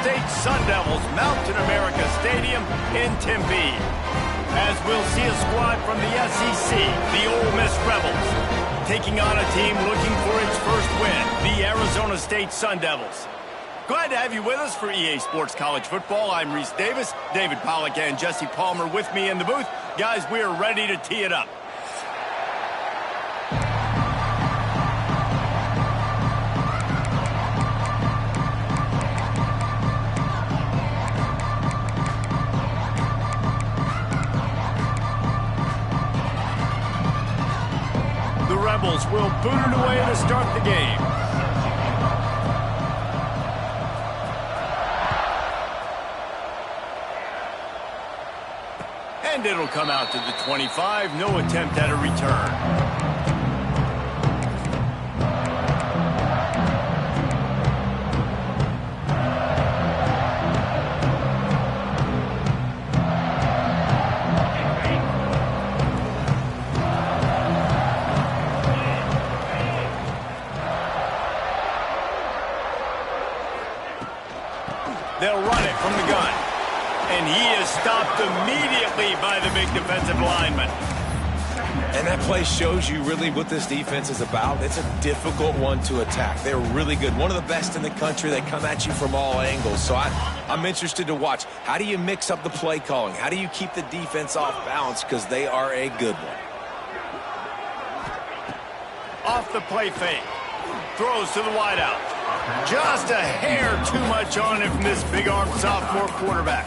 State Sun Devils mount in America Stadium in Tempe, as we'll see a squad from the SEC, the Ole Miss Rebels, taking on a team looking for its first win, the Arizona State Sun Devils. Glad to have you with us for EA Sports College Football. I'm Reese Davis, David Pollack and Jesse Palmer with me in the booth. Guys, we are ready to tee it up. The Rebels will boot it away to start the game. And it'll come out to the 25. No attempt at a return. They'll run it from the gun. And he is stopped immediately by the big defensive lineman. And that play shows you really what this defense is about. It's a difficult one to attack. They're really good. One of the best in the country. They come at you from all angles. So I'm interested to watch. How do you mix up the play calling? How do you keep the defense off balance? Because they are a good one. Off the play fake. Throws to the wideout. Just a hair too much on it from this big-armed sophomore quarterback.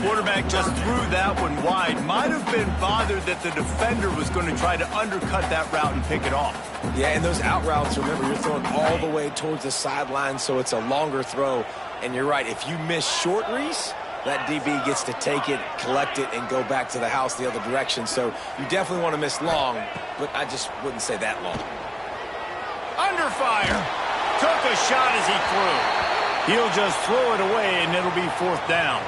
Quarterback just threw that one wide. Might have been bothered that the defender was going to try to undercut that route and pick it off. Yeah, and those out routes, remember, you're throwing all the way towards the sideline, so it's a longer throw. And you're right, if you miss short, Reese, that DB gets to take it, collect it, and go back to the house the other direction. So you definitely want to miss long, but I just wouldn't say that long. Under fire. Took a shot as he threw. He'll just throw it away, and it'll be fourth down.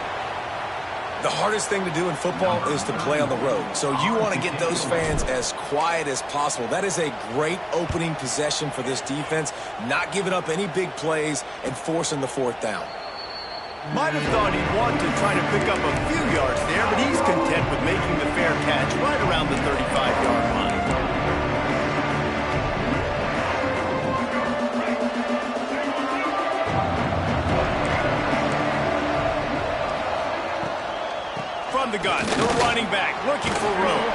The hardest thing to do in football is to play on the road. So you want to get those fans as quiet as possible. That is a great opening possession for this defense, not giving up any big plays and forcing the fourth down. Might have thought he'd want to try to pick up a few yards there, but he's content with making the fair catch right around the 35-yard line. From the gun, the running back looking for room.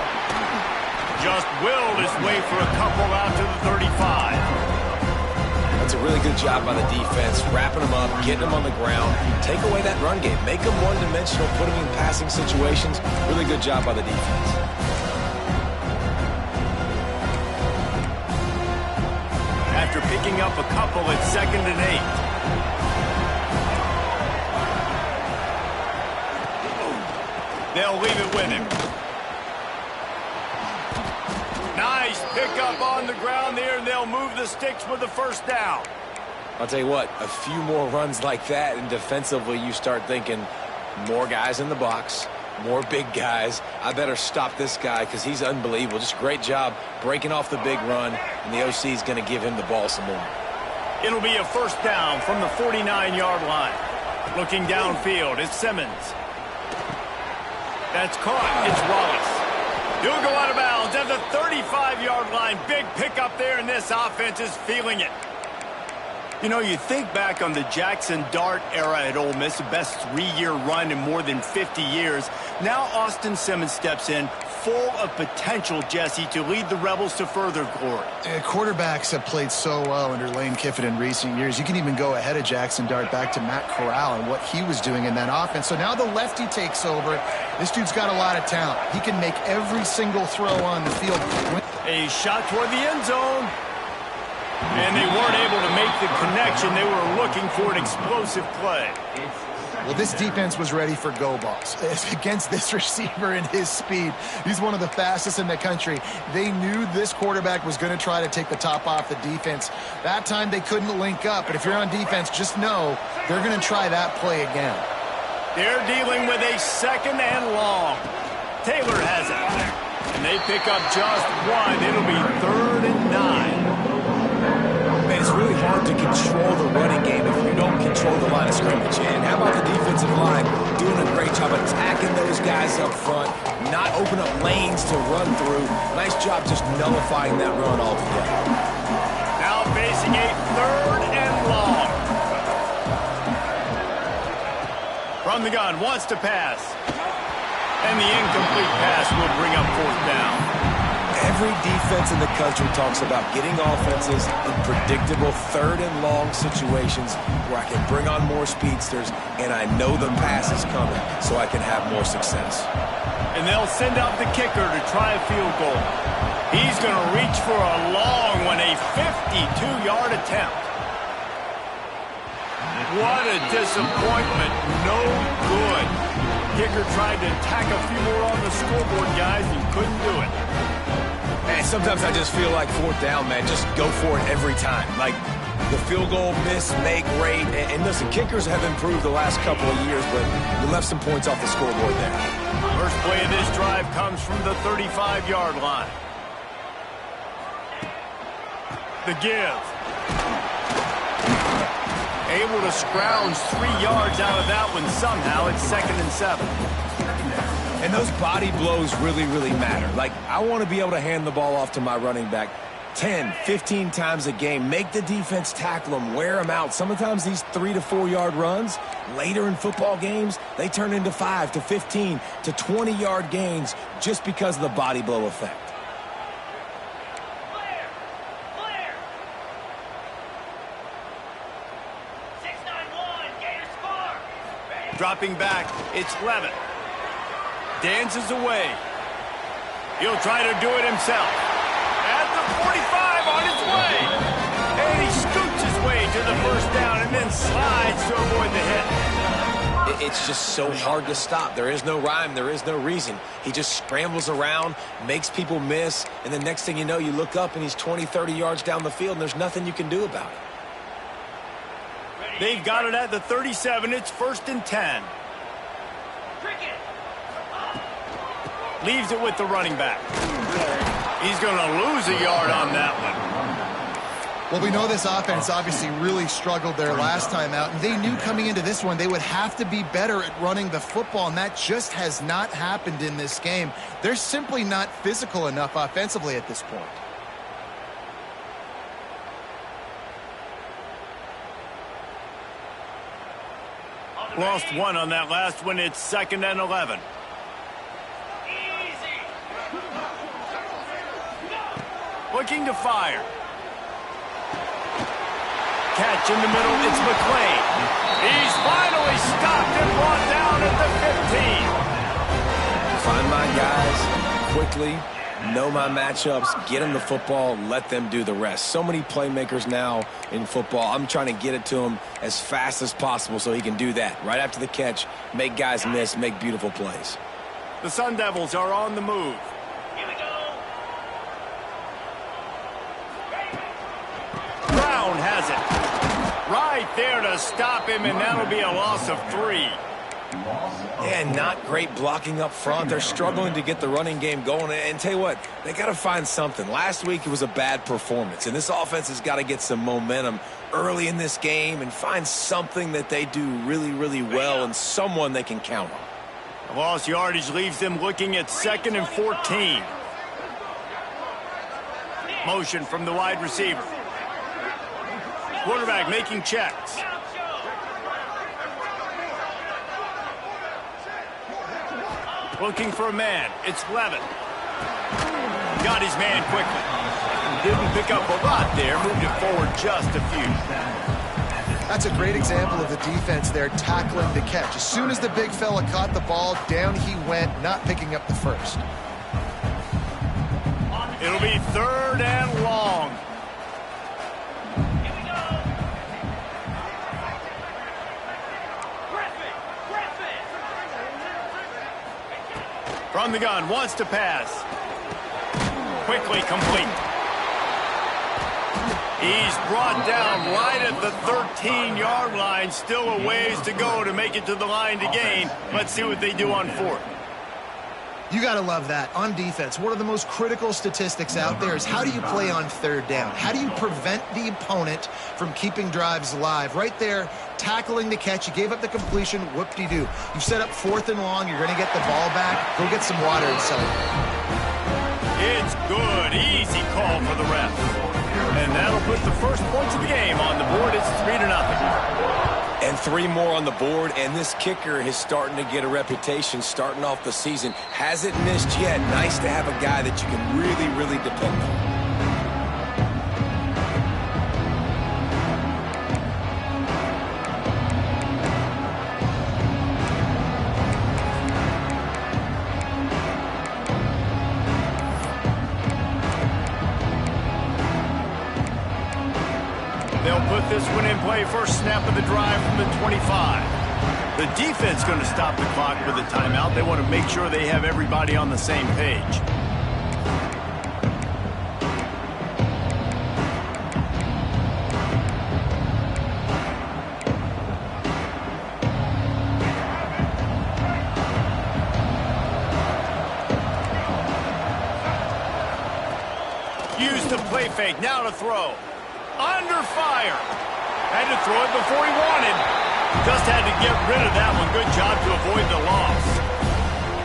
Just willed his way for a couple out to the 35. That's a really good job by the defense, wrapping them up, getting them on the ground. Take away that run game. Make them one-dimensional, put them in passing situations. Really good job by the defense. After picking up a couple at 2nd and 8. They'll leave it with him. Nice pickup on the ground there, and they'll move the sticks with the first down. I'll tell you what, a few more runs like that, and defensively you start thinking more guys in the box, more big guys. I better stop this guy because he's unbelievable. Just a great job breaking off the big run, and the OC is going to give him the ball some more. It'll be a first down from the 49-yard line. Looking downfield, it's Simmons. That's caught. It's Wallace. He'll go out of bounds at the 35-yard line. Big pickup there, and this offense is feeling it. You know, you think back on the Jackson Dart era at Ole Miss, the best 3-year run in more than 50 years. Now Austin Simmons steps in, full of potential, Jesse, to lead the Rebels to further glory. Quarterbacks have played so well under Lane Kiffin in recent years. You can even go ahead of Jackson Dart back to Matt Corral and what he was doing in that offense. So now the lefty takes over. This dude's got a lot of talent. He can make every single throw on the field. A shot toward the end zone. And they weren't able to make the connection. They were looking for an explosive play. Well, this defense was ready for go balls. Against this receiver and his speed, he's one of the fastest in the country. They knew this quarterback was going to try to take the top off the defense. That time they couldn't link up, but if you're on defense, just know they're going to try that play again. They're dealing with a 2nd and long. Taylor has it. And they pick up just one. It'll be 3rd and 9. Man, it's really hard to control the running game if you don't control the line of scrimmage. And how about the defensive line doing a great job attacking those guys up front, not open up lanes to run through. Nice job just nullifying that run altogether. Now facing a 3rd and long. From the gun, wants to pass. And the incomplete pass will bring up 4th down. Every defense in the country talks about getting offenses in predictable 3rd and long situations where I can bring on more speedsters and I know the pass is coming so I can have more success. And they'll send out the kicker to try a field goal. He's going to reach for a long one, a 52-yard attempt. What a disappointment. No good. Kicker tried to tack a few more on the scoreboard, guys, and couldn't do it. Man, sometimes I just feel like 4th down, man. Just go for it every time. Like the field goal, miss, make, rate. And listen, kickers have improved the last couple of years, but you left some points off the scoreboard there. First play of this drive comes from the 35-yard line. The give. Able to scrounge 3 yards out of that one somehow. It's 2nd and 7. And those body blows really, really matter. Like, I want to be able to hand the ball off to my running back 10, 15 times a game. Make the defense tackle them, wear them out. Sometimes these 3 to 4 yard runs, later in football games, they turn into 5 to 15 to 20-yard gains just because of the body blow effect. Dropping back, it's Levitt. Dances away. He'll try to do it himself. At the 45 on his way. And he scoots his way to the 1st down and then slides to avoid the hit. It's just so hard to stop. There is no rhyme. There is no reason. He just scrambles around, makes people miss, and the next thing you know, you look up and he's 20, 30 yards down the field, and there's nothing you can do about it. They've got it at the 37. It's 1st and 10. Leaves it with the running back. He's going to lose a yard on that one. Well, we know this offense obviously really struggled their last time out, and they knew coming into this one they would have to be better at running the football, and that just has not happened in this game. They're simply not physical enough offensively at this point. Lost one on that last one. It's 2nd and 11. Looking to fire. Catch in the middle. It's McClain. He's finally stopped and brought down at the 15. Find my guys quickly, know my matchups, get them the football, let them do the rest. So many playmakers now in football. I'm trying to get it to him as fast as possible so he can do that. Right after the catch, make guys miss, make beautiful plays. The Sun Devils are on the move. Here we go. Brown has it. Right there to stop him, and that'll be a loss of 3. Yeah, not great blocking up front. They're struggling to get the running game going. And tell you what, they got to find something. Last week it was a bad performance, and this offense has got to get some momentum early in this game and find something that they do really, really well and someone they can count on. The lost yardage leaves them looking at 2nd and 14. Motion from the wide receiver. Quarterback making checks. Looking for a man. It's Levitt. Got his man quickly. Didn't pick up a lot there. Moved it forward just a few. That's a great example of the defense there tackling the catch. As soon as the big fella caught the ball, down he went, not picking up the first. It'll be 3rd and long. From the gun, wants to pass. Quickly complete. He's brought down right at the 13-yard line. Still a ways to go to make it to the line to gain. Let's see what they do on 4th. You got to love that. On defense, one of the most critical statistics out there is how do you play on third down? How do you prevent the opponent from keeping drives alive? Right there, tackling the catch. You gave up the completion. Whoop-de-doo. You've set up 4th and long. You're going to get the ball back. Go get some water and sell it. It's good. Easy call for the ref. And that'll put the first points of the game on the board. It's 3-0. And 3 more on the board, and this kicker is starting to get a reputation starting off the season. Hasn't missed yet. Nice to have a guy that you can really, really depend on. They'll put this one in play. First snap of the drive from the 25. The defense going to stop the clock with a timeout. They want to make sure they have everybody on the same page. Use the play fake. Now to throw. Under fire. Had to throw it before he wanted. Just had to get rid of that one. Good job to avoid the loss.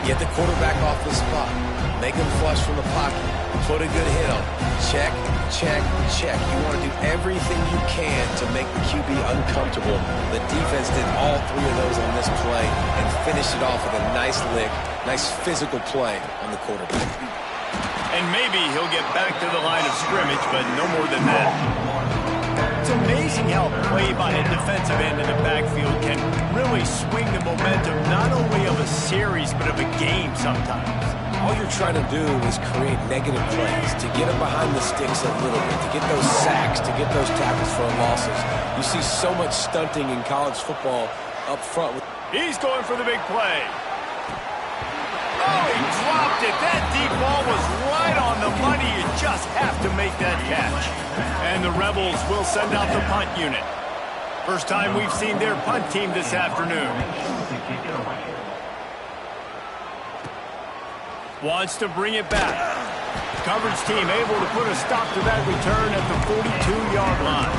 Get the quarterback off the spot. Make him flush from the pocket. Put a good hit on. Check, check, check. You want to do everything you can to make the QB uncomfortable. The defense did all 3 of those on this play and finished it off with a nice lick, nice physical play on the quarterback. And maybe he'll get back to the line of scrimmage, but no more than that. It's amazing how play by a defensive end in the backfield can really swing the momentum not only of a series, but of a game sometimes. All you're trying to do is create negative plays, to get them behind the sticks a little bit, to get those sacks, to get those tackles for losses. You see so much stunting in college football up front. He's going for the big play. Oh, he dropped it. That deep ball was right on the money. You just have to make that catch. And the Rebels will send out the punt unit. First time we've seen their punt team this afternoon. Wants to bring it back. Coverage team able to put a stop to that return at the 42-yard line.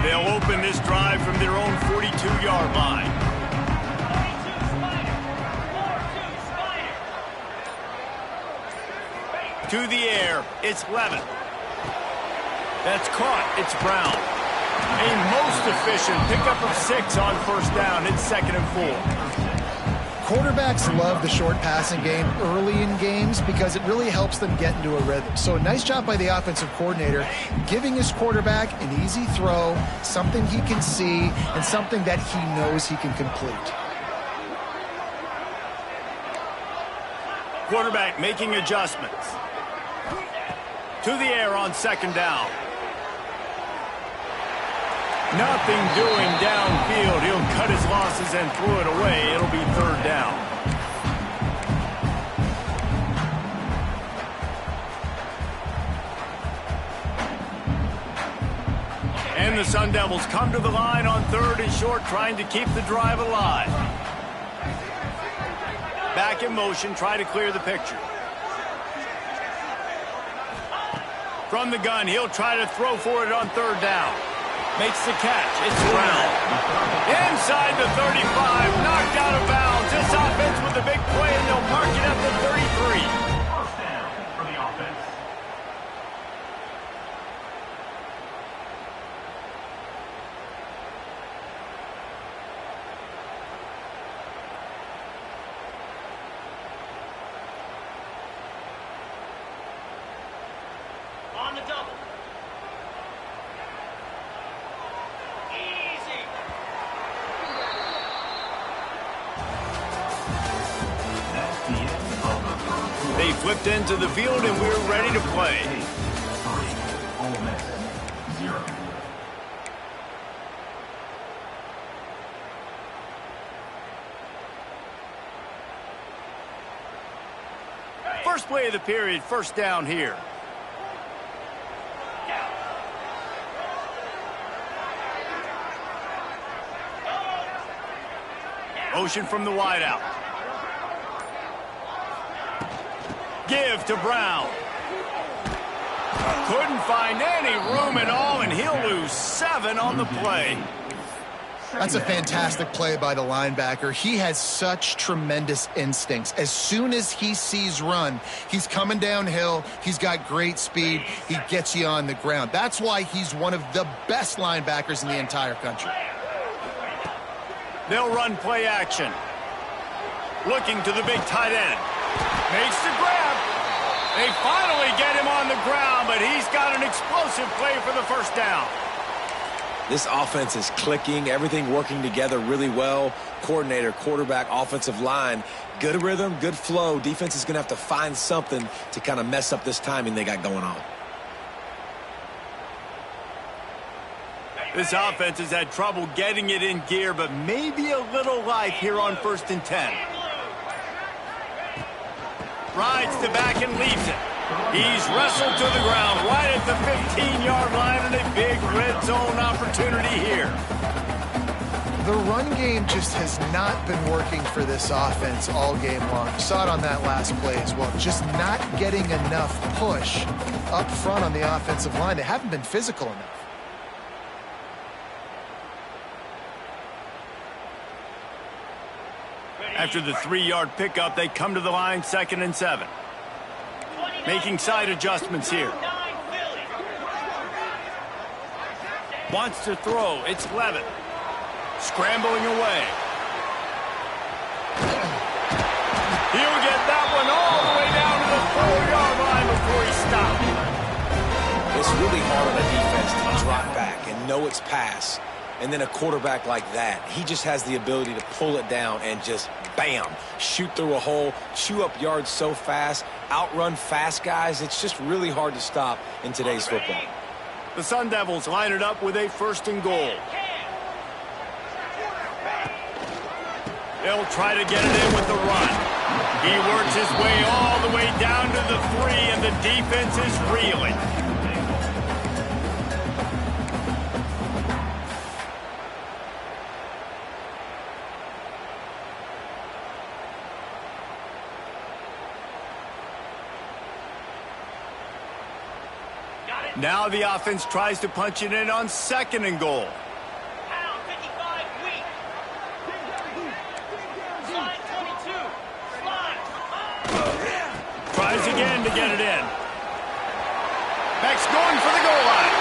They'll open this drive from their own 42-yard line. To the air, it's Levin. That's caught, it's Brown. A most efficient pickup of 6 on first down. It's 2nd and 4. Quarterbacks love the short passing game early in games because it really helps them get into a rhythm. So a nice job by the offensive coordinator, giving his quarterback an easy throw, something he can see, and something that he knows he can complete. Quarterback making adjustments. To the air on 2nd down. Nothing doing downfield. He'll cut his losses and throw it away. It'll be 3rd down. And the Sun Devils come to the line on 3rd and short, trying to keep the drive alive. Back in motion, try to clear the picture. From the gun, he'll try to throw for it on 3rd down. Makes the catch. It's Brown. Inside the 35, knocked out of bounds. This offense with a big play, and they'll mark it at the 33. First down for the offense. On the double. Easy. They flipped into the field, and we're ready to play. Ole Miss 0. First play of the period, first down here. Motion from the wideout. Give to Brown. Couldn't find any room at all, and he'll lose 7 on the play. That's a fantastic play by the linebacker. He has such tremendous instincts. As soon as he sees run, he's coming downhill. He's got great speed. He gets you on the ground. That's why he's one of the best linebackers in the entire country. They'll run play action. Looking to the big tight end. Makes the grab. They finally get him on the ground, but he's got an explosive play for the first down. This offense is clicking, everything working together really well. Coordinator, quarterback, offensive line, good rhythm, good flow. Defense is going to have to find something to kind of mess up this timing they got going on. This offense has had trouble getting it in gear, but maybe a little life here on 1st and 10. Rides to back and leaves it. He's wrestled to the ground right at the 15-yard line, and a big red zone opportunity here. The run game just has not been working for this offense all game long. You saw it on that last play as well. Just not getting enough push up front on the offensive line. They haven't been physical enough. After the 3-yard pickup, they come to the line 2nd and 7. Making side adjustments here. Wants to throw. It's Levitt. Scrambling away. He'll get that one all the way down to the 4-yard line before he stopped. It's really hard on a defense to drop back and know it's pass. And then a quarterback like that, he just has the ability to pull it down and just, bam, shoot through a hole, chew up yards so fast, outrun fast guys. It's just really hard to stop in today's football. The Sun Devils line it up with a 1st and goal. They'll try to get it in with the run. He works his way all the way down to the 3, and the defense is reeling. Now the offense tries to punch it in on 2nd and goal. Tries again to get it in. Max going for the goal line.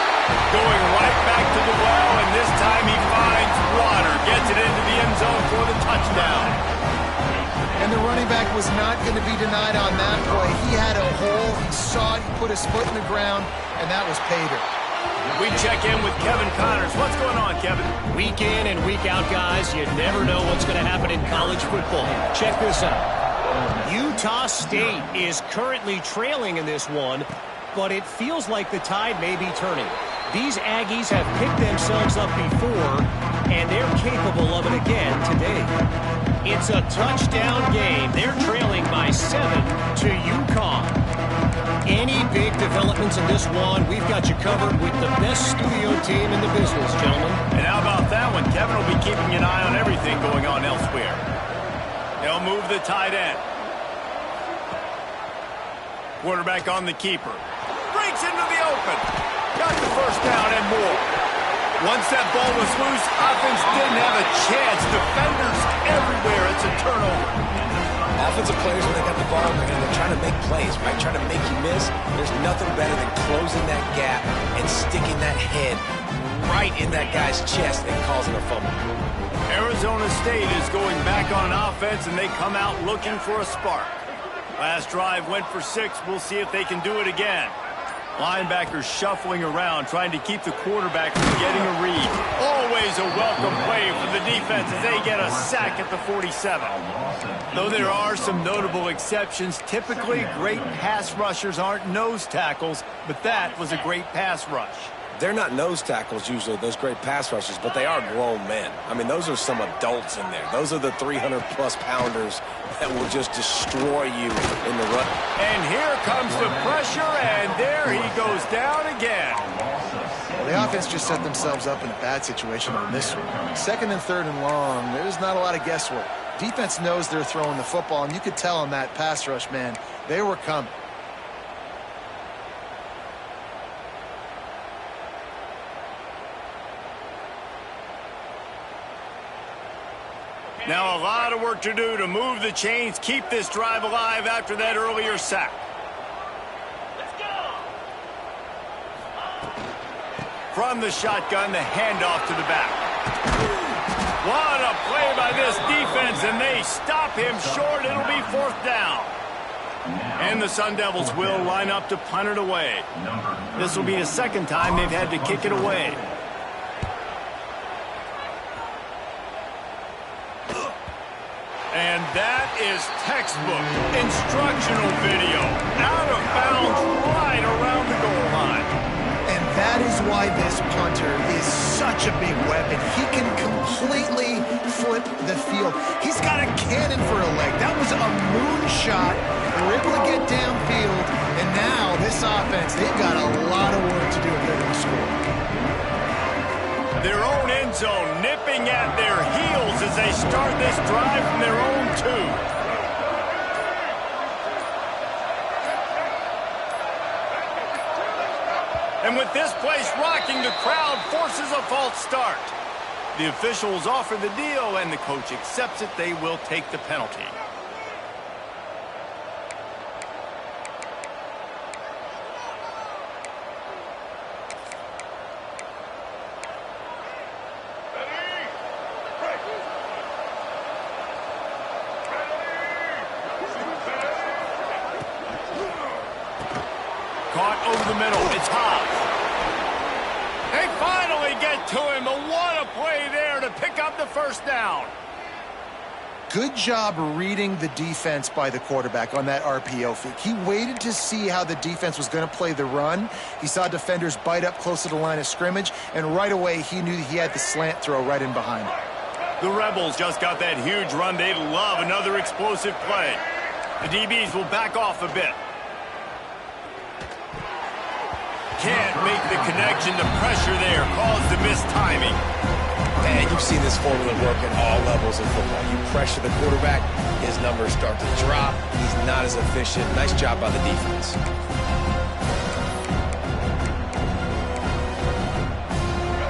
Going right back to the well, and this time he finds water. Gets it into the end zone for the touchdown. And the running back was not going to be denied on that play. He had a hole. He saw it. He put his foot in the ground, and that was pay dirt. We check in with Kevin Connors. What's going on, Kevin? Week in and week out, guys, you never know what's going to happen in college football. Check this out. Utah State is currently trailing in this one, but it feels like the tide may be turning. These Aggies have picked themselves up before, and they're capable of it again today. It's a touchdown game. They're trailing by 7 to UConn. Any big developments in this one, we've got you covered with the best studio team in the business, gentlemen. And how about that one? Kevin will be keeping an eye on everything going on elsewhere. They'll move the tight end. Quarterback on the keeper. Breaks into the open. Got the first down and more. Once that ball was loose, offense didn't have a chance. Defenders everywhere. It's a turnover. Offensive players, when they got the ball, they're trying to make plays, right? Trying to make you miss. There's nothing better than closing that gap and sticking that head right in that guy's chest and causing a fumble. Arizona State is going back on offense, and they come out looking for a spark. Last drive went for 6. We'll see if they can do it again. Linebackers shuffling around, trying to keep the quarterback from getting a read. Always a welcome play for the defense as they get a sack at the 47. Though there are some notable exceptions, typically great pass rushers aren't nose tackles, but that was a great pass rush. They're not nose tackles usually, those great pass rushers, but they are grown men. I mean, those are some adults in there. Those are the 300-plus pounders that will just destroy you in the run. And here comes the pressure, and there he goes down again. Well, the offense just set themselves up in a bad situation on this one. 2nd and 3rd and long, there's not a lot of guesswork. Defense knows they're throwing the football, and you could tell on that pass rush, man, they were coming. Now a lot of work to do to move the chains, keep this drive alive after that earlier sack. Let's go. From the shotgun, the handoff to the back. What a play by this defense, and they stop him short. It'll be 4th down. And the Sun Devils will line up to punt it away. This will be the 2nd time they've had to kick it away. And that is textbook instructional video. Out of bounds right around the goal line. And that is why this punter is such a big weapon. He can completely flip the field. He's got a cannon for a leg. That was a moonshot. They were able to get downfield. And now this offense, they've got a lot of work to do if they're going to score. Their own end zone nipping at their heels as they start this drive from their own 2. And with this place rocking, the crowd forces a false start. The officials offer the deal, and the coach accepts it. They will take the penalty. Caught over the middle. It's Hobbs. They finally get to him, but what a play there to pick up the 1st down. Good job reading the defense by the quarterback on that RPO fake. He waited to see how the defense was going to play the run. He saw defenders bite up close to the line of scrimmage, and right away he knew he had the slant throw right in behind. The Rebels just got that huge run. They'd love another explosive play. The DBs will back off a bit. Can't make the connection. The pressure there caused the missed timing. And you've seen this formula work at all levels of football. You pressure the quarterback, his numbers start to drop. He's not as efficient. Nice job by the defense.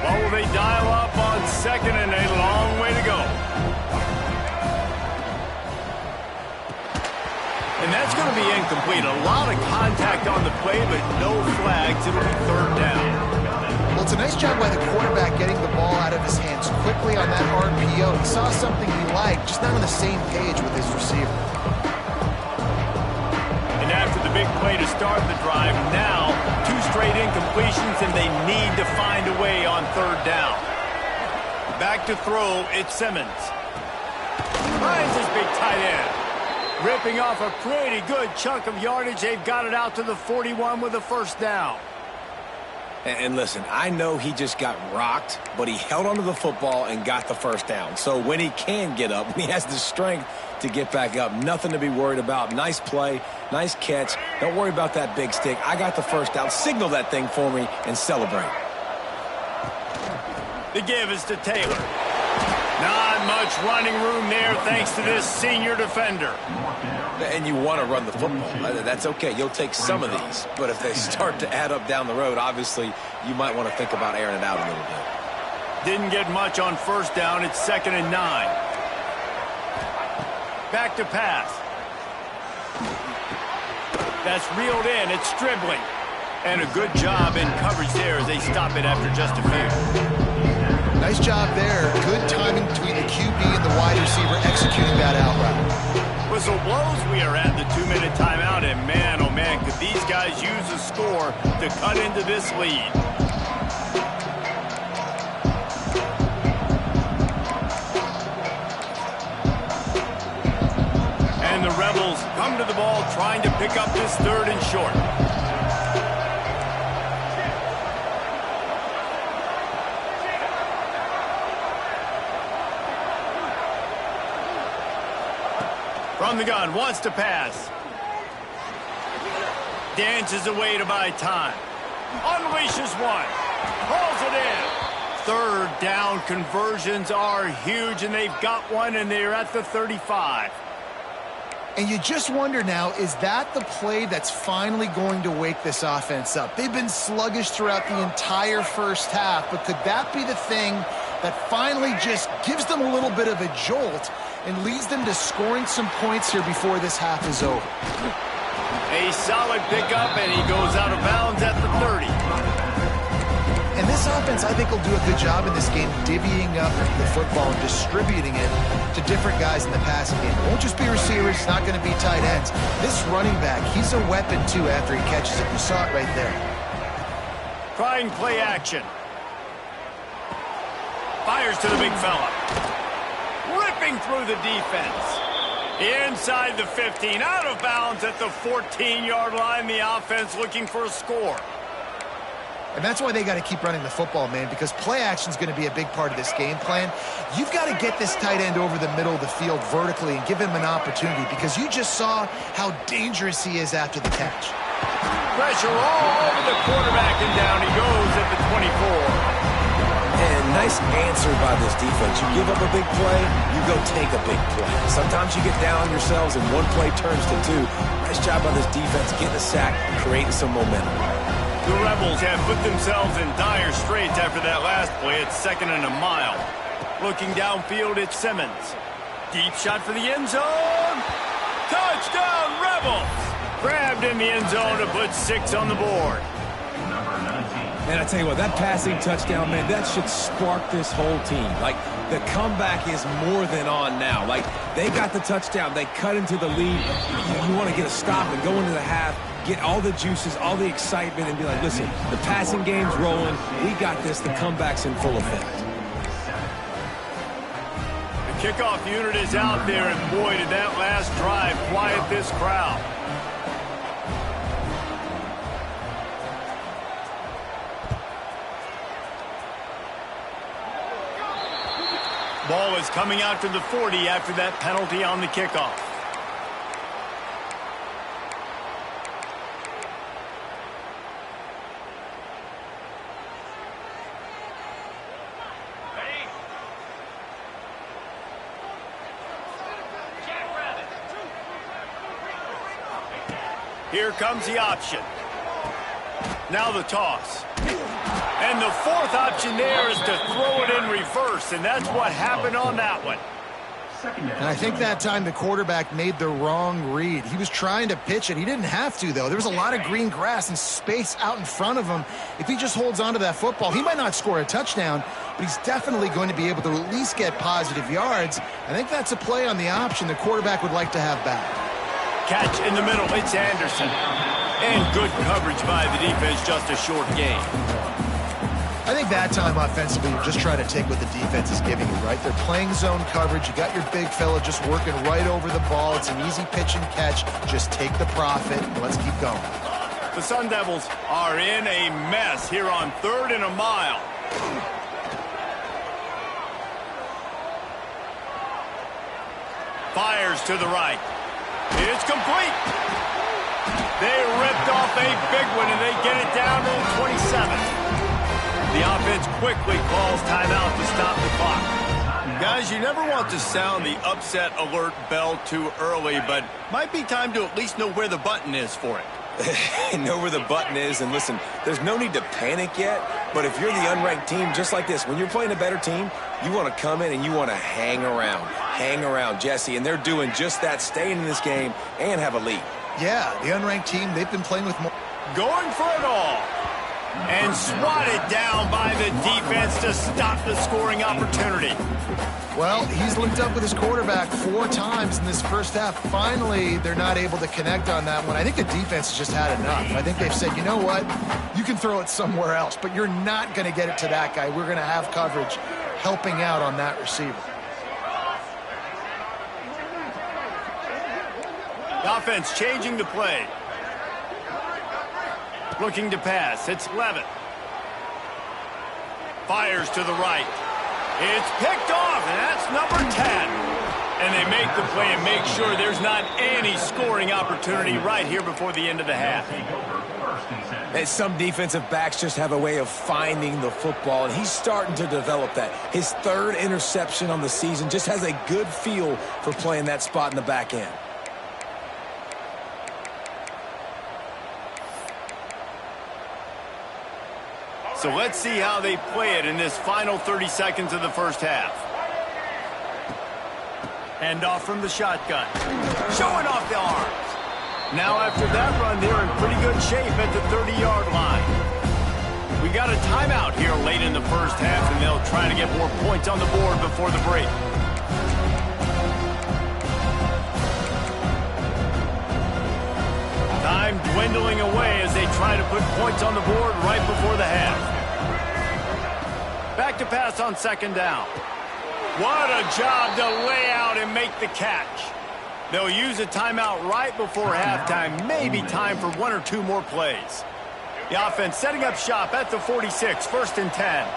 Well, will they dial up on 2nd and a long way to go? And that's going to be incomplete. A lot of contact on the play, but no flags. It'll be 3rd down. Well, it's a nice job by the quarterback getting the ball out of his hands quickly on that RPO. He saw something he liked, just not on the same page with his receiver. And after the big play to start the drive, now 2 straight incompletions, and they need to find a way on 3rd down. Back to throw, it's Simmons. Finds his big tight end. Ripping off a pretty good chunk of yardage. They've got it out to the 41 with a 1st down. And listen, I know he just got rocked, but he held onto the football and got the 1st down. So when he can get up, when he has the strength to get back up, nothing to be worried about. Nice play, nice catch. Don't worry about that big stick. I got the 1st down. Signal that thing for me and celebrate. The give is to Taylor. Not much running room there thanks to this senior defender. And you want to run the football. That's okay. You'll take some of these. But if they start to add up down the road, obviously, you might want to think about airing it out a little bit. Didn't get much on 1st down. It's 2nd and 9. Back to pass. That's reeled in. It's Stribling. And a good job in coverage there as they stop it after just a few. Nice job there. Good timing between the QB and the wide receiver executing that out route. Whistle blows. We are at the 2-minute timeout, and man, oh man, could these guys use a score to cut into this lead. And the Rebels come to the ball trying to pick up this 3rd and short. From the gun, wants to pass. Dances away to buy time. Unleashes one. Pulls it in. Third down conversions are huge, and they've got one, and they're at the 35. And you just wonder now, is that the play that's finally going to wake this offense up? They've been sluggish throughout the entire first half, but could that be the thing that finally just gives them a little bit of a jolt and leads them to scoring some points here before this half is over? A solid pickup, and he goes out of bounds at the 30. And this offense, I think, will do a good job in this game divvying up the football and distributing it to different guys in the passing game. It won't just be receivers. It's not going to be tight ends. This running back, he's a weapon, too, after he catches it. You saw it right there. Trying play action. Fires to the big fella. Ripping through the defense. Inside the 15, out of bounds at the 14-yard line. The offense looking for a score. And that's why they got to keep running the football, man, because play action is going to be a big part of this game plan. You've got to get this tight end over the middle of the field vertically and give him an opportunity, because you just saw how dangerous he is after the catch. Pressure all over the quarterback, and down he goes at the 24. And nice answer by this defense. You give up a big play, you go take a big play. Sometimes you get down on yourselves and one play turns to two. Nice job by this defense getting a sack, creating some momentum. The Rebels have put themselves in dire straits after that last play. It's 2nd and a mile. Looking downfield, it's Simmons. Deep shot for the end zone. Touchdown, Rebels! Grabbed in the end zone to put 6 on the board. Man, I tell you what, that passing touchdown, man, that should spark this whole team. Like, the comeback is more than on now. Like, they got the touchdown. They cut into the lead. You want to get a stop and go into the half, get all the juices, all the excitement, and be like, listen, the passing game's rolling. We got this. The comeback's in full effect. The kickoff unit is out there, and boy, did that last drive quiet this crowd. Ball is coming out to the 40 after that penalty on the kickoff. Here comes the option. Now the toss. And the fourth option there is to throw it in reverse, and that's what happened on that one. And I think that time the quarterback made the wrong read. He was trying to pitch it. He didn't have to, though. There was a lot of green grass and space out in front of him. If he just holds on to that football, he might not score a touchdown, but he's definitely going to be able to at least get positive yards. I think that's a play on the option the quarterback would like to have back. Catch in the middle, it's Anderson. And good coverage by the defense, just a short gain. I think that time offensively, you're just trying to take what the defense is giving you, right? They're playing zone coverage. You got your big fella just working right over the ball. It's an easy pitch and catch. Just take the profit, and let's keep going. The Sun Devils are in a mess here on 3rd and a mile. Fires to the right. It's complete. They ripped off a big one, and they get it down to the 27. The offense quickly calls timeout to stop the clock. Guys, you never want to sound the upset alert bell too early, but might be time to at least know where the button is for it. Know where the button is, and listen, there's no need to panic yet, but if you're the unranked team, just like this, when you're playing a better team, you want to come in and you want to hang around, Jesse, and they're doing just that, staying in this game and have a lead. Yeah, the unranked team, they've been playing with more. Going for it all. And swatted down by the defense to stop the scoring opportunity. Well, he's linked up with his quarterback 4 times in this first half. Finally, they're not able to connect on that one. I think the defense has just had enough. I think they've said, you know what? You can throw it somewhere else, but you're not going to get it to that guy. We're going to have coverage helping out on that receiver. The offense changing the play. Looking to pass. It's Levitt. Fires to the right. It's picked off, and that's number 10. And they make the play and make sure there's not any scoring opportunity right here before the end of the half. And some defensive backs just have a way of finding the football, and he's starting to develop that. His third interception on the season, just has a good feel for playing that spot in the back end. So let's see how they play it in this final 30 seconds of the first half. Hand off from the shotgun. Showing off the arms. Now after that run, they're in pretty good shape at the 30-yard line. We got a timeout here late in the first half, and they'll try to get more points on the board before the break. Time dwindling away as they try to put points on the board right before the half. Back to pass on second down. What a job to lay out and make the catch. They'll use a timeout right before halftime. Maybe time for one or two more plays. The offense setting up shop at the 46, 1st and 10.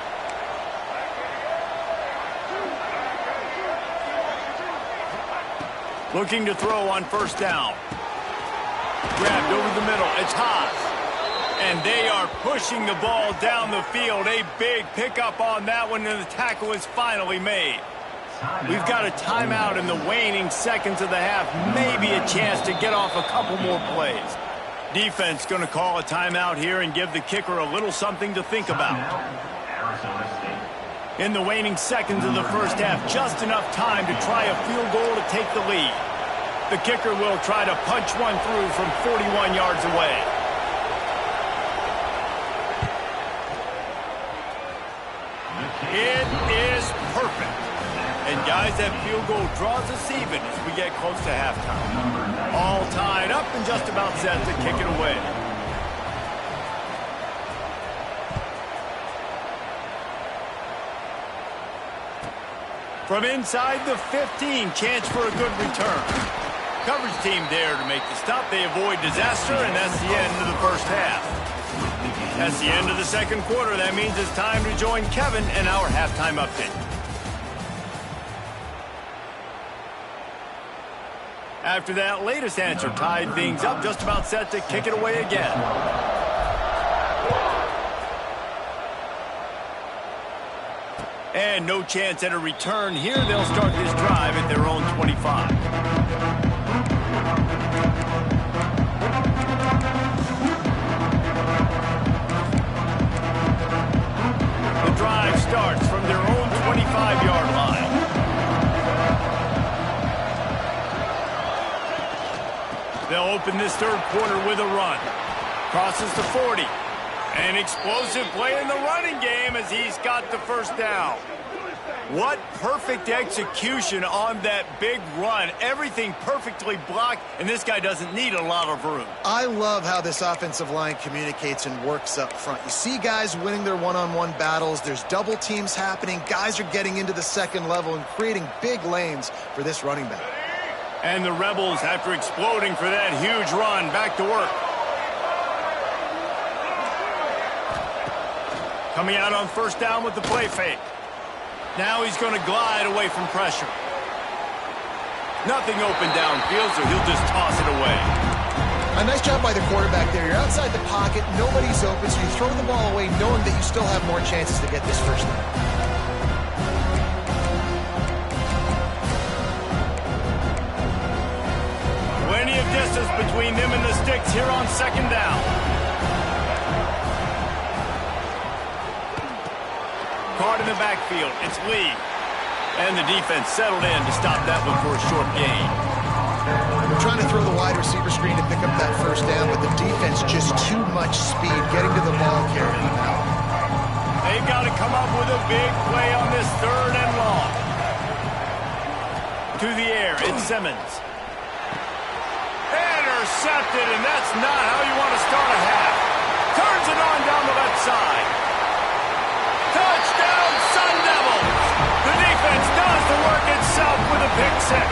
Looking to throw on first down. Grabbed over the middle. It's Haas. And they are pushing the ball down the field. A big pickup on that one, and the tackle is finally made. We've got a timeout in the waning seconds of the half. Maybe a chance to get off a couple more plays. Defense going to call a timeout here and give the kicker a little something to think about. In the waning seconds of the first half, just enough time to try a field goal to take the lead. The kicker will try to punch one through from 41 yards away. It is perfect. And guys, that field goal draws us even as we get close to halftime. All tied up and just about set to kick it away. From inside the 15, chance for a good return. Coverage team there to make the stop. They avoid disaster, and that's the end of the first half. That's the end of the second quarter. That means it's time to join Kevin and our halftime update. After that latest answer tied things up, just about set to kick it away again. And no chance at a return here. They'll start this drive at their own 25. The drive starts from their own 25-yard line. They'll open this third quarter with a run. Crosses the 40. An explosive play in the running game as he's got the first down. What perfect execution on that big run. Everything perfectly blocked, and this guy doesn't need a lot of room. I love how this offensive line communicates and works up front. You see guys winning their one-on-one battles. There's double teams happening. Guys are getting into the second level and creating big lanes for this running back. And the Rebels, after exploding for that huge run, back to work. Coming out on first down with the play fake. Now he's going to glide away from pressure. Nothing open downfield, so he'll just toss it away. A nice job by the quarterback there. You're outside the pocket, nobody's open, so you throw the ball away knowing that you still have more chances to get this first down. Plenty of distance between them and the sticks here on second down. Caught in the backfield. It's Lee. And the defense settled in to stop that one for a short gain. We're trying to throw the wide receiver screen to pick up that first down, but the defense just too much speed getting to the ball, carrying them out. They've got to come up with a big play on this third and long. To the air. It's Simmons. Intercepted, and that's not how you want to start a half. Turns it on down the left side. Touchdown, Sun Devils! The defense does the work itself with a pick six.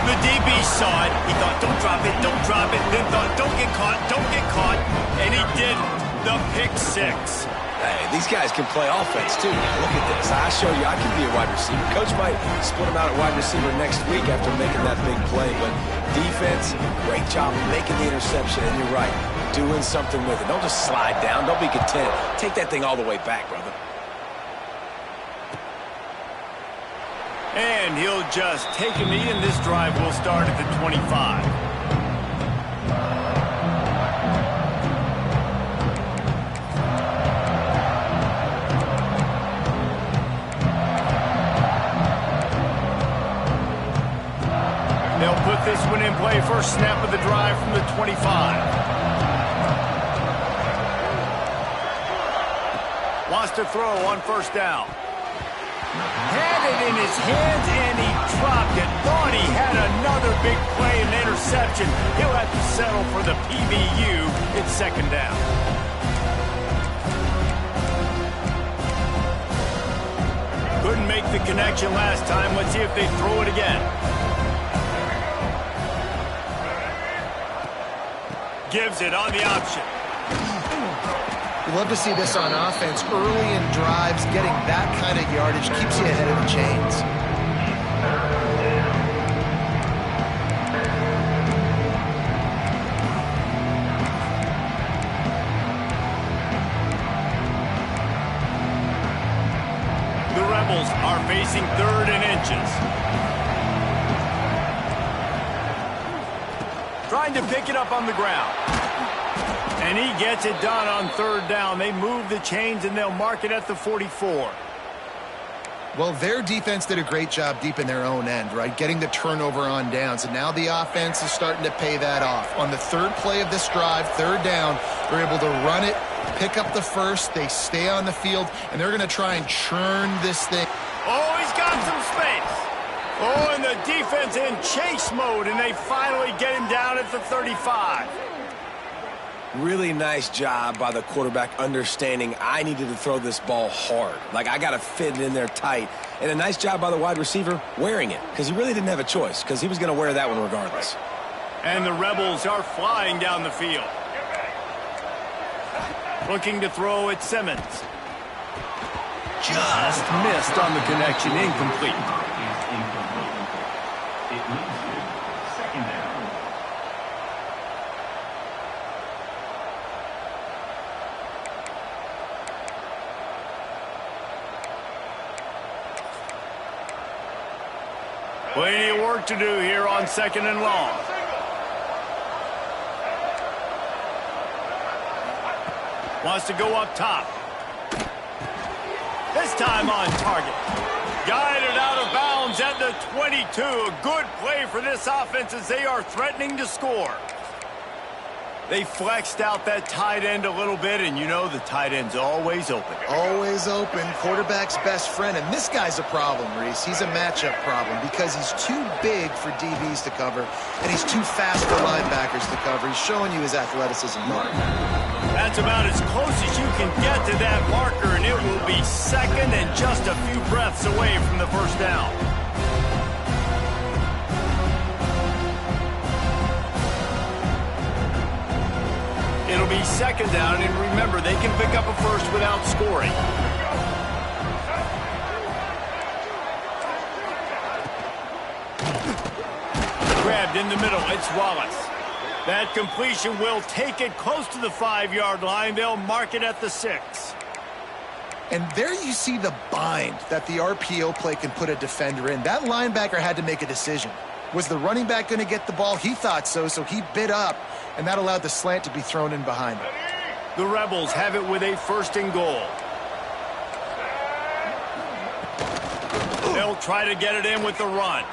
The DB saw it. He thought, don't drop it, don't drop it. Then thought, don't get caught, and he did the pick six. Hey, these guys can play offense, too. Now, look at this. I show you I can be a wide receiver. Coach might split him out at wide receiver next week after making that big play. But defense, great job making the interception. And you're right, doing something with it. Don't just slide down. Don't be content. Take that thing all the way back, brother. And he'll just take a knee, and this drive will start at the 25. They'll put this one in play. First snap of the drive from the 25. Wants to throw on first down. Had it in his hands, and he dropped it. Thought he had another big play and interception. He'll have to settle for the PBU. It's second down. Couldn't make the connection last time. Let's see if they throw it again. Gives it on the option. You love to see this on offense. Early in drives, getting that kind of yardage keeps you ahead of the chains. The Rebels are facing 3rd and inches. Trying to pick it up on the ground. And he gets it done on 3rd down. They move the chains, and they'll mark it at the 44. Well, their defense did a great job deep in their own end, right? Getting the turnover on downs. And now the offense is starting to pay that off. On the 3rd play of this drive, 3rd down, they're able to run it, pick up the first, they stay on the field, and they're going to try and churn this thing. Oh, he's got some space. Oh, and the defense in chase mode, and they finally get him down at the 35. Really nice job by the quarterback understanding I needed to throw this ball hard. Like, I got to fit it in there tight. And a nice job by the wide receiver wearing it, because he really didn't have a choice, because he was going to wear that one regardless. And the Rebels are flying down the field. Looking to throw at Simmons. Just missed on the connection. Incomplete. It leaves you second down. Plenty of work to do here on 2nd and long. Wants to go up top. This time on target. Guided out of bounds at the 22. A good play for this offense as they are threatening to score. They flexed out that tight end a little bit, and you know the tight end's always open. Always open, quarterback's best friend. And this guy's a problem, Reese. He's a matchup problem because he's too big for DBs to cover, and he's too fast for linebackers to cover. He's showing you his athleticism mark. That's about as close as you can get to that marker, and it will be second and just a few breaths away from the first down. It'll be second down, and remember, they can pick up a first without scoring. Grabbed in the middle, it's Wallace. That completion will take it close to the 5-yard line. They'll mark it at the 6. And there you see the bind that the RPO play can put a defender in. That linebacker had to make a decision. Was the running back going to get the ball? He thought so, so he bit up, and that allowed the slant to be thrown in behind him. The Rebels have it with a 1st and goal. They'll try to get it in with the run.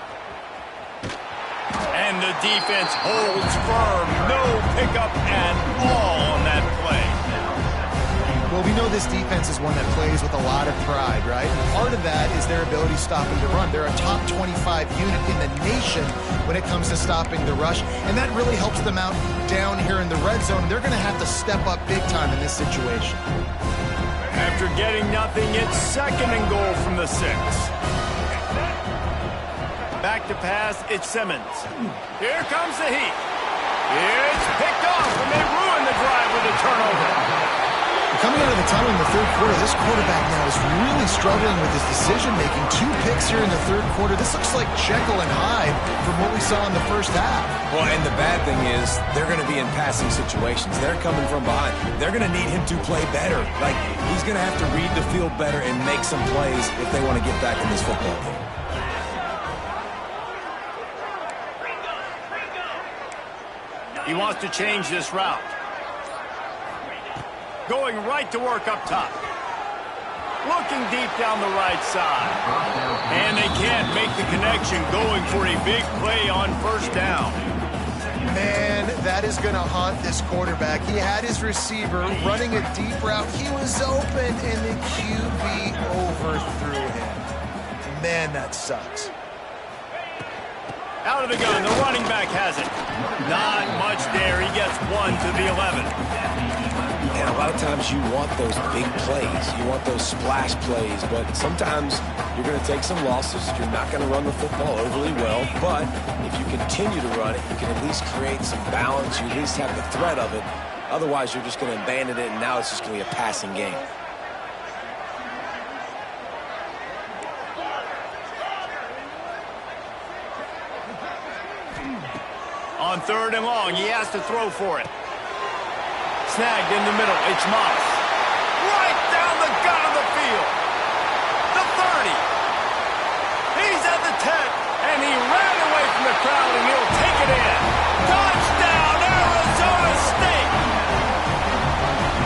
And the defense holds firm. No pickup at all on that play. Well, we know this defense is one that plays with a lot of pride, right? And part of that is their ability stopping the run. They're a top 25 unit in the nation when it comes to stopping the rush, and that really helps them out down here in the red zone. They're going to have to step up big time in this situation. After getting nothing, it's 2nd and goal from the 6. Back to pass, it's Simmons. Here comes the heat. It's picked off, and they ruin the drive with a turnover. Coming out of the tunnel in the third quarter, this quarterback now is really struggling with his decision-making. 2 picks here in the third quarter. This looks like Jekyll and Hyde from what we saw in the first half. Well, and the bad thing is they're going to be in passing situations. They're coming from behind. They're going to need him to play better. Like, he's going to have to read the field better and make some plays if they want to get back in this football game. He wants to change this route. Going right to work up top. Looking deep down the right side. And they can't make the connection, going for a big play on first down. Man, that is going to haunt this quarterback. He had his receiver running a deep route. He was open, and the QB overthrew him. Man, that sucks. Out of the gun, the running back has it. Not much there. He gets 1 to the 11. And a lot of times you want those big plays. You want those splash plays, but sometimes you're going to take some losses. You're not going to run the football overly well, but if you continue to run it, you can at least create some balance. You at least have the threat of it. Otherwise, you're just going to abandon it, and now it's just going to be a passing game. On 3rd and long, he has to throw for it. Snagged in the middle, it's Moss. Right down the gut of the field. The 30. He's at the 10, and he ran away from the crowd, and he'll take it in. Touchdown, Arizona State!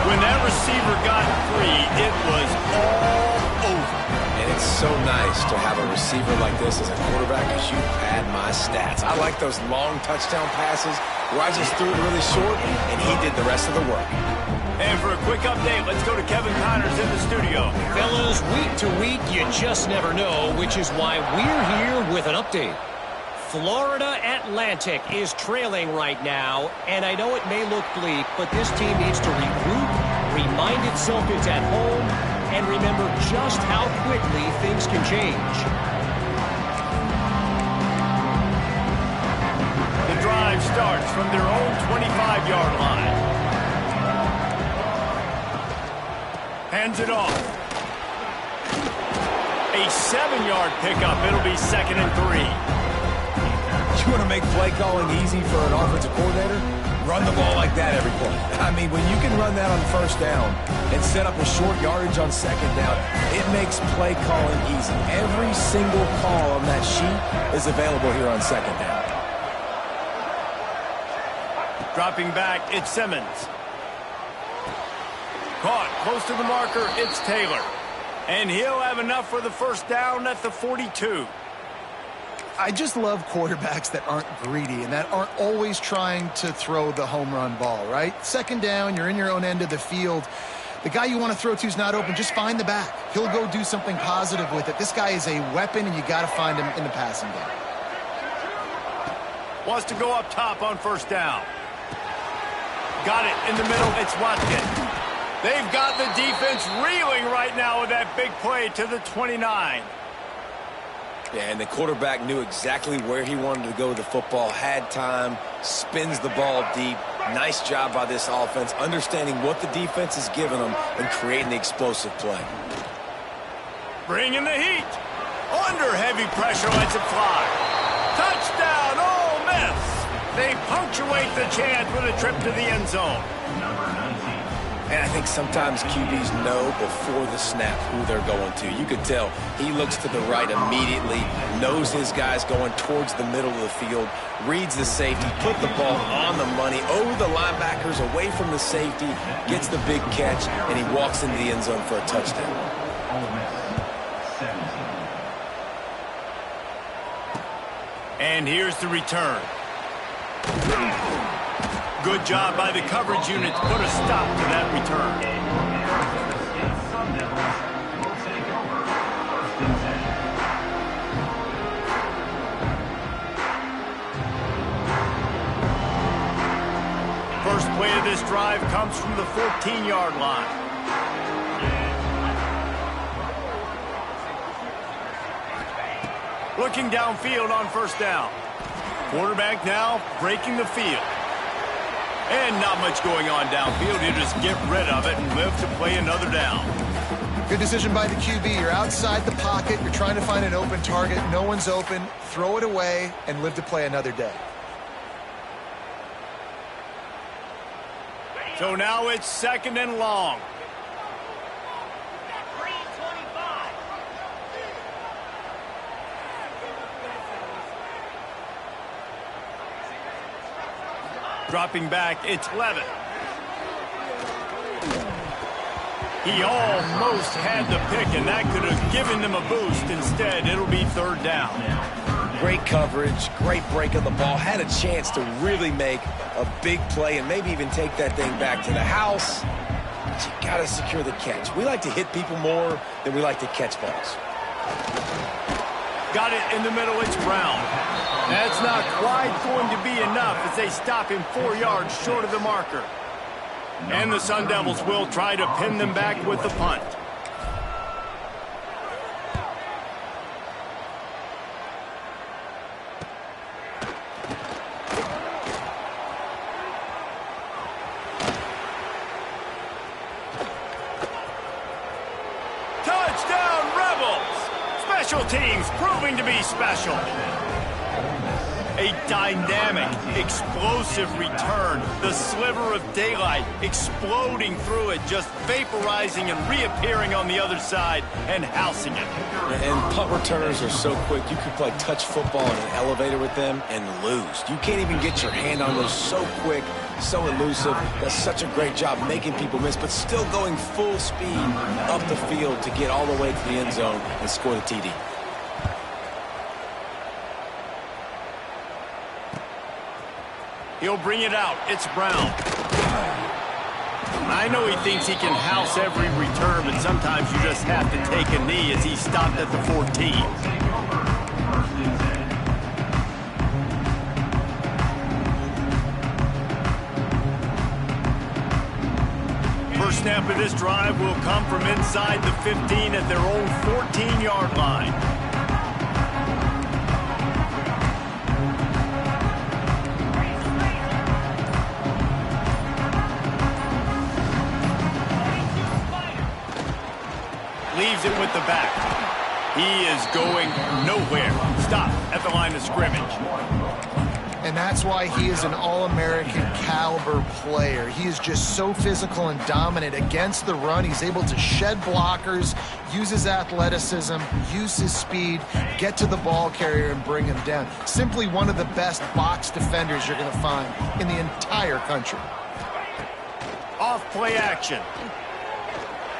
When that receiver got free, it was all over. And it's so nice to have a receiver like this as a quarterback, because you pad my stats. I like those long touchdown passes where I just threw it really short, and he did the rest of the work. And for a quick update, let's go to Kevin Connors in the studio. Fellas, week to week, you just never know, which is why we're here with an update. Florida Atlantic is trailing right now, and I know it may look bleak, but this team needs to regroup, remind itself it's at home, and remember just how quickly things can change. The drive starts from their own 25-yard line. Hands it off. A 7-yard pickup. It'll be 2nd and 3. You want to make play calling easy for an offensive coordinator? Run the ball like that every play. I mean, when you can run that on first down and set up a short yardage on second down, it makes play calling easy. Every single call on that sheet is available here on second down. Dropping back, it's Simmons. Caught close to the marker, it's Taylor. And he'll have enough for the first down at the 42. I just love quarterbacks that aren't greedy and that aren't always trying to throw the home run ball, right? Second down, you're in your own end of the field. The guy you want to throw to is not open. Just find the back. He'll go do something positive with it. This guy is a weapon, and you got to find him in the passing game. Wants to go up top on first down. Got it in the middle. It's Watkins. They've got the defense reeling right now with that big play to the 29. Yeah, and the quarterback knew exactly where he wanted to go with the football, had time, spins the ball deep. Nice job by this offense, understanding what the defense is giving them and creating the explosive play. Bringing the heat. Under heavy pressure, lets it fly. Touchdown, Ole Miss. They punctuate the chance with a trip to the end zone. And I think sometimes QBs know before the snap who they're going to. You could tell he looks to the right immediately, knows his guy's going towards the middle of the field, reads the safety, put the ball on the money, over the linebackers, away from the safety, gets the big catch, and he walks into the end zone for a touchdown. And here's the return. Good job by the coverage unit to put a stop to that return. First play of this drive comes from the 14-yard line. Looking downfield on first down. Quarterback now breaking the field. And not much going on downfield. You just get rid of it and live to play another down. Good decision by the QB. You're outside the pocket. You're trying to find an open target. No one's open. Throw it away and live to play another day. So now it's 2nd and long. Dropping back, it's Levitt. He almost had the pick, and that could have given them a boost. Instead, it'll be 3rd down. Great coverage, great break of the ball. Had a chance to really make a big play and maybe even take that thing back to the house. But you got to secure the catch. We like to hit people more than we like to catch balls. Got it in the middle, it's Brown. That's not quite going to be enough as they stop him 4 yards short of the marker. And the Sun Devils will try to pin them back with the punt. Touchdown, Rebels! Special teams proving to be special. A dynamic, explosive return. The sliver of daylight exploding through it, just vaporizing and reappearing on the other side and housing it. And punt returners are so quick. You could play touch football in an elevator with them and lose. You can't even get your hand on those. So quick, so elusive. Does such a great job making people miss, but still going full speed up the field to get all the way to the end zone and score the TD. He'll bring it out. It's Brown. I know he thinks he can house every return, but sometimes you just have to take a knee as he stopped at the 14. First snap of this drive will come from inside the 15 at their own 14-yard line. Leaves it with the back. He is going nowhere. Stop at the line of scrimmage. And that's why he is an All-American caliber player. He is just so physical and dominant against the run. He's able to shed blockers, use his athleticism, use his speed, get to the ball carrier and bring him down. Simply one of the best box defenders you're going to find in the entire country. Off play action.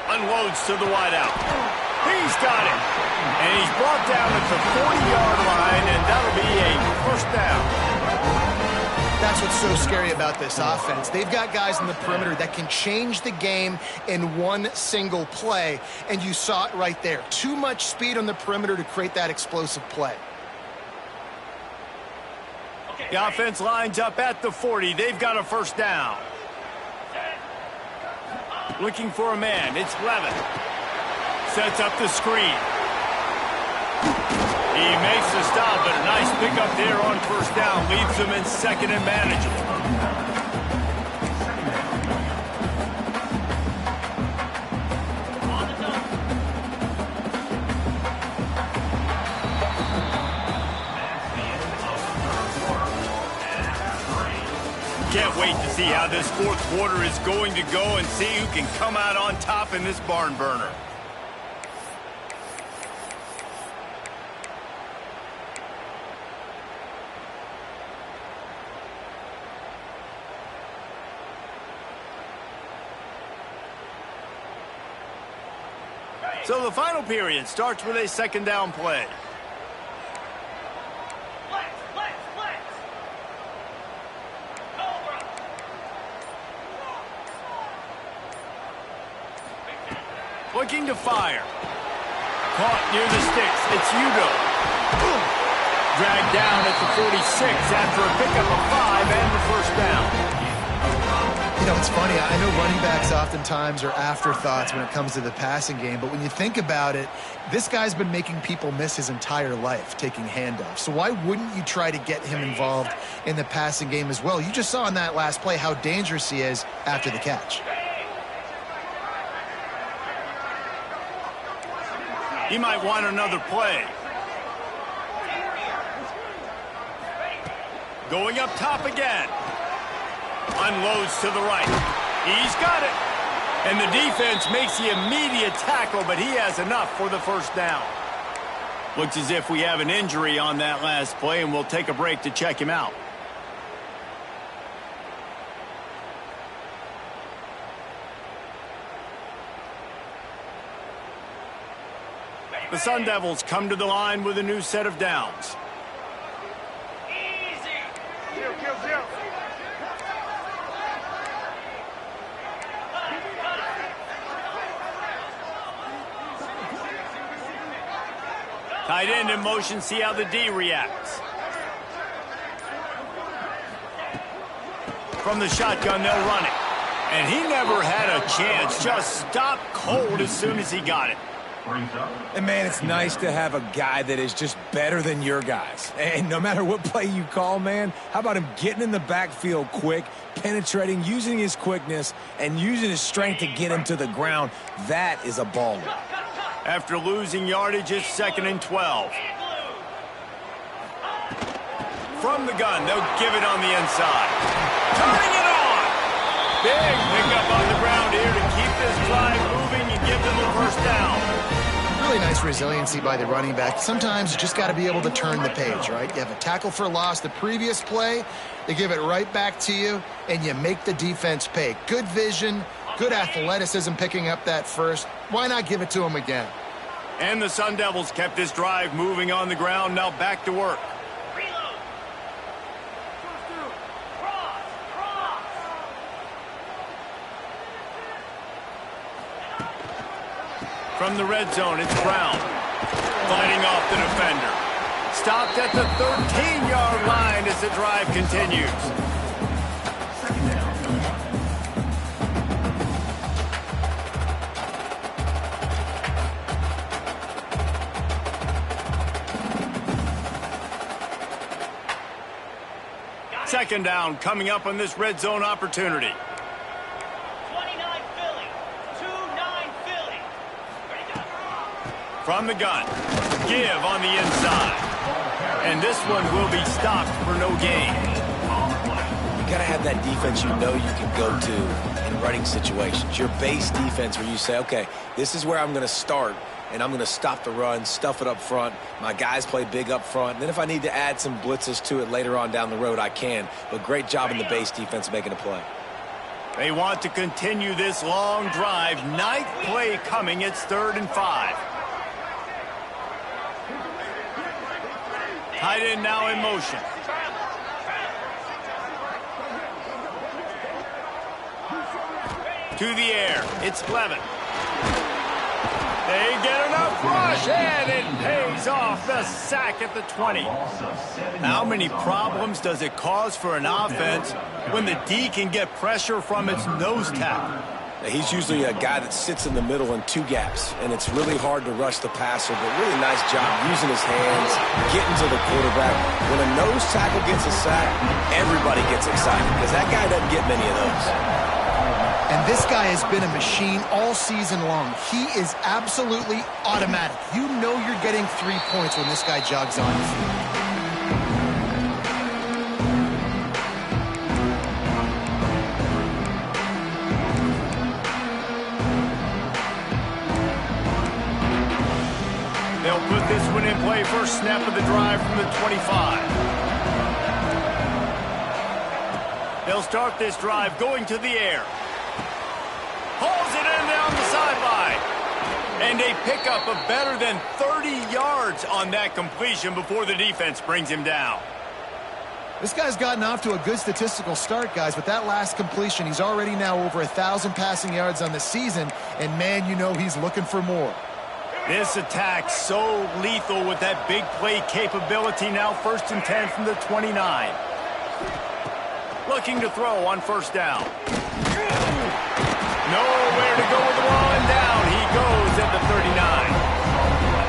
Unloads to the wideout. He's got it. And he's brought down at the 40-yard line, and that'll be a 1st down. That's what's so scary about this offense. They've got guys in the perimeter that can change the game in one single play, and you saw it right there. Too much speed on the perimeter to create that explosive play. The offense lines up at the 40. They've got a 1st down. Looking for a man. It's Levitt. Sets up the screen. He makes the stop, but a nice pickup there on 1st down. Leaves them in 2nd and manageable. Can't wait to see how this 4th quarter is going to go and see who can come out on top in this barn burner. So the final period starts with a 2nd down play. Looking to fire. Caught near the sticks. It's Udo. Dragged down at the 46 after a pickup of 5 and the 1st down. You know, it's funny. I know running backs oftentimes are afterthoughts when it comes to the passing game, but when you think about it, this guy's been making people miss his entire life taking handoffs. So why wouldn't you try to get him involved in the passing game as well? You just saw in that last play how dangerous he is after the catch. He might want another play. Going up top again. Unloads to the right. He's got it. And the defense makes the immediate tackle, but he has enough for the first down. Looks as if we have an injury on that last play, and we'll take a break to check him out. The Sun Devils come to the line with a new set of downs. Tight end in motion, see how the D reacts. From the shotgun, they'll run it. And he never had a chance, just stopped cold as soon as he got it. And, man, it's nice to have a guy that is just better than your guys. And no matter what play you call, man, how about him getting in the backfield quick, penetrating, using his quickness, and using his strength to get him to the ground? That is a baller. After losing yardage, it's 2nd and 12. From the gun, they'll give it on the inside. Turning it on! Big pickup on the ground here to keep this drive moving and give them the first down. Really nice resiliency by the running back. Sometimes you just got to be able to turn the page, right? You have a tackle for loss the previous play, they give it right back to you, and you make the defense pay. Good vision, good athleticism picking up that first. Why not give it to him again? And the Sun Devils kept this drive moving on the ground. Now back to work. Reload. Cross. From the red zone, it's Brown. Fighting off the defender. Stopped at the 13-yard line as the drive continues. Second down coming up on this red zone opportunity. 29 Philly. 2-9 Philly. Ready, go. From the gun. Give on the inside. And this one will be stopped for no gain. You got to have that defense you know you can go to in running situations. Your base defense where you say, okay, this is where I'm going to start, and I'm going to stop the run, stuff it up front. My guys play big up front. And then if I need to add some blitzes to it later on down the road, I can. But great job in the base defense making a play. They want to continue this long drive. 9th play coming. It's 3rd and 5. Tight end now in motion. To the air. It's Levin. They get enough rush, and it pays off. The sack at the 20. How many problems does it cause for an offense when the D can get pressure from its nose tackle? He's usually a guy that sits in the middle in 2 gaps, and it's really hard to rush the passer, but really nice job using his hands, getting to the quarterback. When a nose tackle gets a sack, everybody gets excited because that guy doesn't get many of those. And this guy has been a machine all season long. He is absolutely automatic. You know you're getting 3 points when this guy jogs on the field. They'll put this one in play. First snap of the drive from the 25. They'll start this drive going to the air. Pulls it in down the sideline. And a pickup of better than 30 yards on that completion before the defense brings him down. This guy's gotten off to a good statistical start, guys, but that last completion, he's already now over 1,000 passing yards on the season, and man, you know he's looking for more. This attack so lethal with that big play capability. Now 1st and 10 from the 29. Looking to throw on first down. Nowhere to go with the ball, and down he goes at the 39.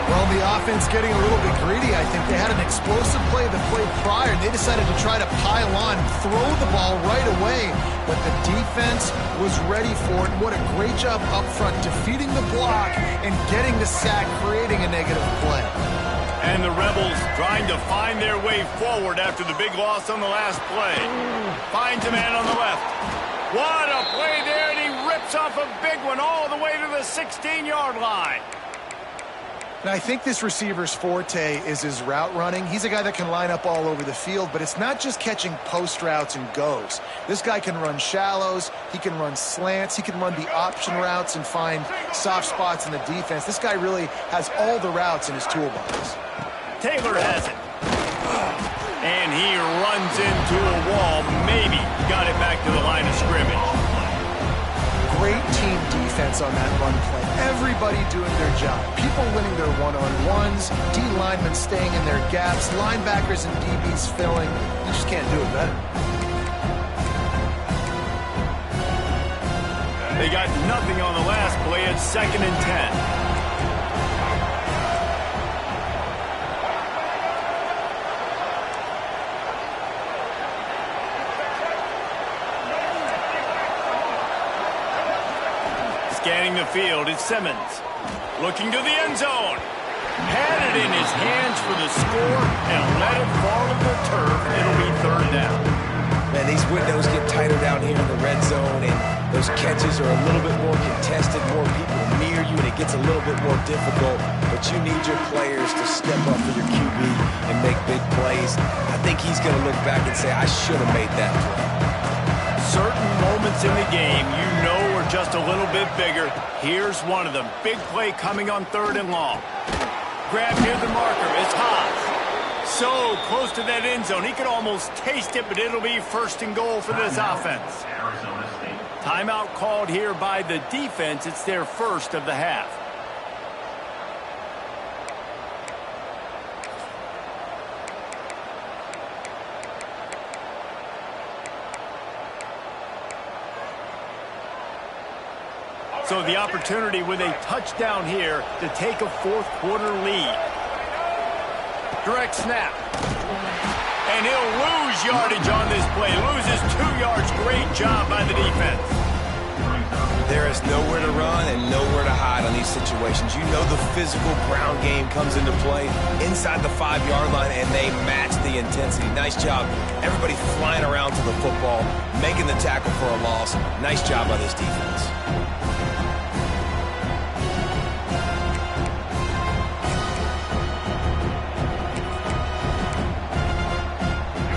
Well, the offense getting a little bit greedy, I think. They had an explosive play the play prior, and they decided to try to pile on, throw the ball right away. But the defense was ready for it. What a great job up front, defeating the block and getting the sack, creating a negative play. And the Rebels trying to find their way forward after the big loss on the last play. Finds a man on the left. What a play there, and he rips off a big one all the way to the 16-yard line. And I think this receiver's forte is his route running. He's a guy that can line up all over the field, but it's not just catching post routes and goes. This guy can run shallows, he can run slants, he can run the option routes and find soft spots in the defense. This guy really has all the routes in his toolbox. Taylor has it. And he runs into a wall. Maybe got it back to the line of scrimmage. Great team defense on that run play. Everybody doing their job. People winning their one-on-ones, D linemen staying in their gaps, linebackers and DBs filling. You just can't do it better. They got nothing on the last play. It's 2nd and 10. Scanning the field, it's Simmons. Looking to the end zone. Had it in his hands for the score and let it fall to the turf. It'll be 3rd down. Man, these windows get tighter down here in the red zone, and those catches are a little bit more contested, more people near you, and it gets a little bit more difficult. But you need your players to step up for your QB and make big plays. I think he's going to look back and say, I should have made that play. Certain moments in the game you know are just a little bit bigger. Here's one of them. Big play coming on 3rd and long. Grab near the marker. It's Haas. So close to that end zone. He could almost taste it, but it'll be 1st and goal for this offense. Timeout called here by the defense. It's their first of the half. So the opportunity with a touchdown here to take a 4th quarter lead. Direct snap. And he'll lose yardage on this play. Loses 2 yards. Great job by the defense. There is nowhere to run and nowhere to hide on these situations. You know the physical ground game comes into play inside the 5-yard line, and they match the intensity. Nice job. Everybody flying around to the football, making the tackle for a loss. Nice job by this defense.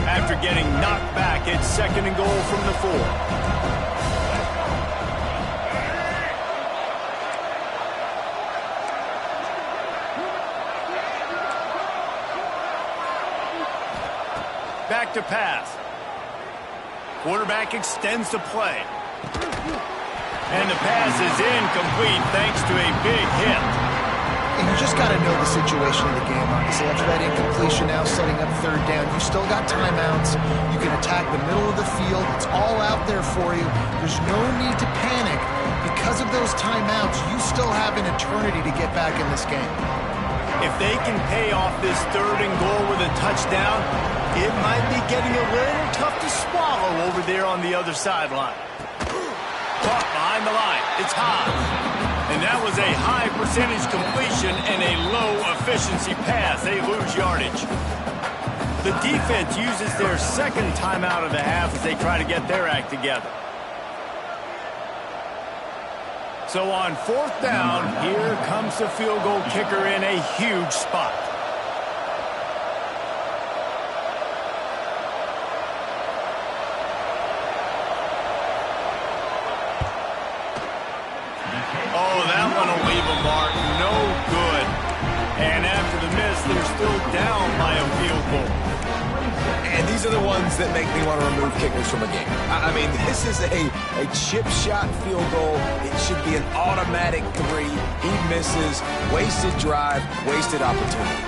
After getting knocked back, it's 2nd and goal from the 4. Back to pass. Quarterback extends the play. And the pass is incomplete thanks to a big hit. And you just got to know the situation of the game, obviously. After that incompletion, now setting up 3rd down. You've still got timeouts. You can attack the middle of the field. It's all out there for you. There's no need to panic. Because of those timeouts, you still have an eternity to get back in this game. If they can pay off this 3rd and goal with a touchdown, it might be getting a little tough to swallow over there on the other sideline. Caught behind the line. It's Haas. And that was a high percentage completion and a low efficiency pass. They lose yardage. The defense uses their 2nd timeout of the half as they try to get their act together. So on 4th down, here comes the field goal kicker in a huge spot. Oh, that one will leave a mark. No good. And after the miss, they're still down by a field goal. And these are the ones that make me want to remove kickers from a game. I mean, this is a chip shot field goal. It should be an automatic 3. He misses. Wasted drive, wasted opportunity.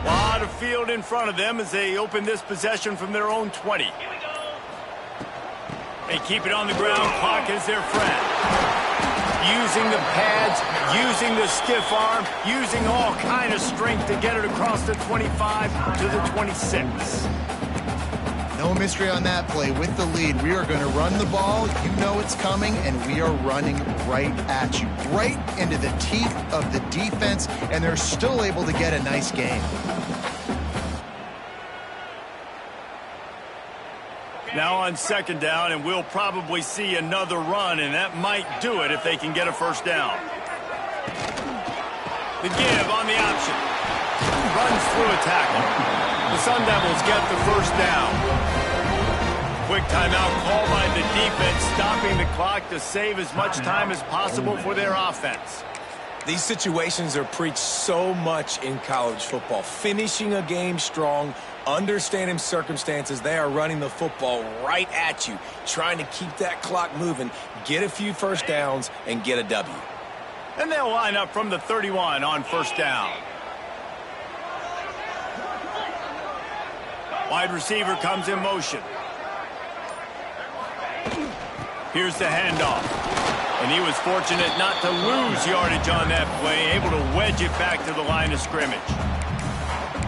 A lot of field in front of them as they open this possession from their own 20. They keep it on the ground. Clock is their friend. Using the pads, using the stiff arm, using all kind of strength to get it across the 25 to the 26. No mystery on that play. With the lead, we are going to run the ball. You know it's coming, and we are running right at you, right into the teeth of the defense, and they're still able to get a nice game. Now on second down, and we'll probably see another run, and that might do it if they can get a first down. The give on the option. Runs through a tackle. The Sun Devils get the first down. Quick timeout called by the defense, stopping the clock to save as much time as possible for their offense. These situations are preached so much in college football. Finishing a game strong, understanding circumstances. They are running the football right at you, trying to keep that clock moving, get a few first downs, and get a W. And they'll line up from the 31 on first down. Wide receiver comes in motion. Here's the handoff. And he was fortunate not to lose yardage on that play, able to wedge it back to the line of scrimmage.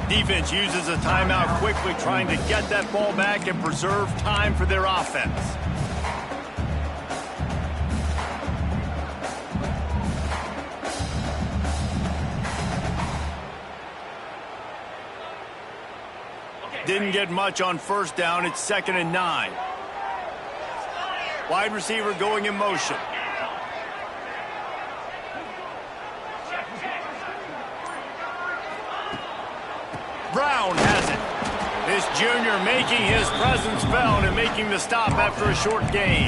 Defense uses a timeout quickly, trying to get that ball back and preserve time for their offense. Didn't get much on first down. It's 2nd and 9. Wide receiver going in motion. Brown has it. This junior making his presence felt and making the stop after a short gain.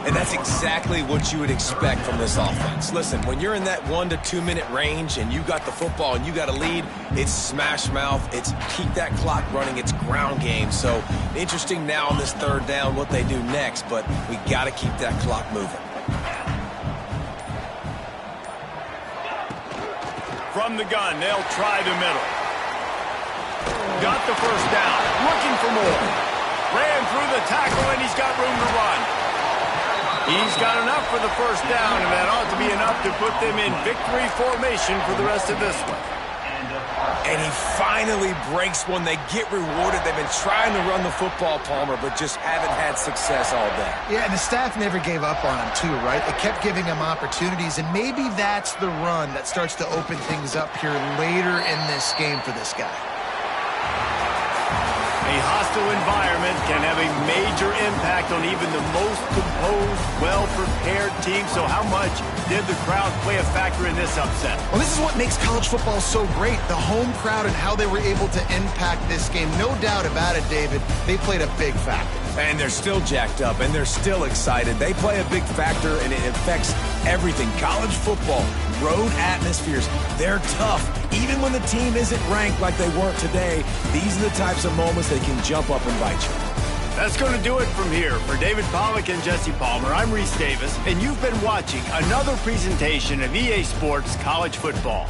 And that's exactly what you would expect from this offense. Listen, when you're in that 1 to 2 minute range and you got the football and you got a lead, it's smash mouth, it's keep that clock running, it's ground game. So interesting now on this third down what they do next, but we got to keep that clock moving. From the gun, they'll try the middle. Got the first down, looking for more. Ran through the tackle and he's got room to run. He's got enough for the first down, and that ought to be enough to put them in victory formation for the rest of this one. And he finally breaks one. They get rewarded. They've been trying to run the football, Palmer, but just haven't had success all day. Yeah, and the staff never gave up on him, too, right? They kept giving him opportunities, and maybe that's the run that starts to open things up here later in this game for this guy. A hostile environment can have a major impact on even the most composed, well-prepared team. So how much did the crowd play a factor in this upset? Well, this is what makes college football so great, the home crowd and how they were able to impact this game. No doubt about it, David, they played a big factor. And they're still jacked up, and they're still excited. They play a big factor, and it affects everything. College football, road atmospheres, they're tough. Even when the team isn't ranked like they weren't today, these are the types of moments they can jump up and bite you. That's going to do it from here. For David Pollack and Jesse Palmer, I'm Reese Davis, and you've been watching another presentation of EA Sports College Football.